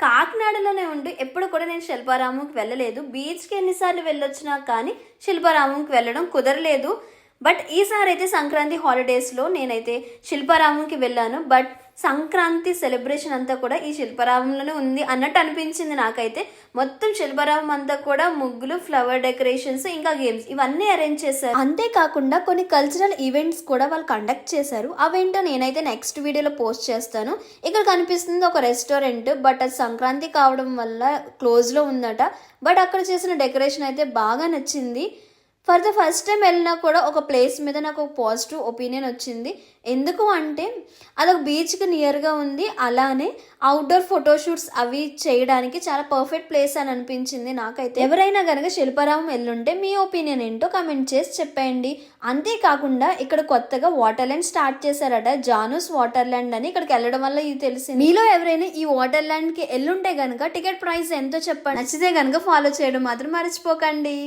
కాకినాడలోనే ఉండి ఎప్పుడు కూడా నేను శిల్పారామంకి వెళ్ళలేదు. బీచ్కి ఎన్నిసార్లు వెళ్ళొచ్చినా కానీ శిల్పారామంకి వెళ్ళడం కుదరలేదు. బట్ ఈసారి అయితే సంక్రాంతి హాలిడేస్లో నేనైతే శిల్పారామంకి వెళ్ళాను. బట్ సంక్రాంతి సెలబ్రేషన్ అంతా కూడా ఈ శిల్పారామంలోనే ఉంది అన్నట్టు అనిపించింది నాకైతే. మొత్తం శిల్పారామం అంతా కూడా ముగ్గులు, ఫ్లవర్ డెకరేషన్స్, ఇంకా గేమ్స్ ఇవన్నీ అరేంజ్ చేశారు. అంతేకాకుండా కొన్ని కల్చరల్ ఈవెంట్స్ కూడా వాళ్ళు కండక్ట్ చేశారు. అవేంటో నేనైతే నెక్స్ట్ వీడియోలో పోస్ట్ చేస్తాను. ఇక్కడ కనిపిస్తుంది ఒక రెస్టారెంట్. బట్ అది సంక్రాంతి కావడం వల్ల క్లోజ్లో ఉందట. బట్ అక్కడ చేసిన డెకరేషన్ అయితే బాగా నచ్చింది. ఫర్ ద ఫస్ట్ టైం వెళ్ళినా కూడా ఒక ప్లేస్ మీద నాకు ఒక పాజిటివ్ ఒపీనియన్ వచ్చింది. ఎందుకు అంటే అదొక బీచ్కి నియర్గా ఉంది. అలానే అవుట్డోర్ ఫోటోషూట్స్ అవి చేయడానికి చాలా పర్ఫెక్ట్ ప్లేస్ అని అనిపించింది నాకైతే. ఎవరైనా కనుక శిల్పారామం వెళ్ళుంటే మీ ఒపీనియన్ ఏంటో కమెంట్ చేసి చెప్పండి. అంతేకాకుండా ఇక్కడ కొత్తగా వాటర్ ల్యాండ్ స్టార్ట్ చేశారట, జానూస్ వాటర్ ల్యాండ్ అని. ఇక్కడికి వెళ్ళడం వల్ల ఇది తెలిసింది. మీలో ఎవరైనా ఈ వాటర్ ల్యాండ్కి వెళ్ళుంటే కనుక టికెట్ ప్రైస్ ఎంతో చెప్పండి. నచ్చితే కనుక ఫాలో చేయడం మాత్రం మర్చిపోకండి.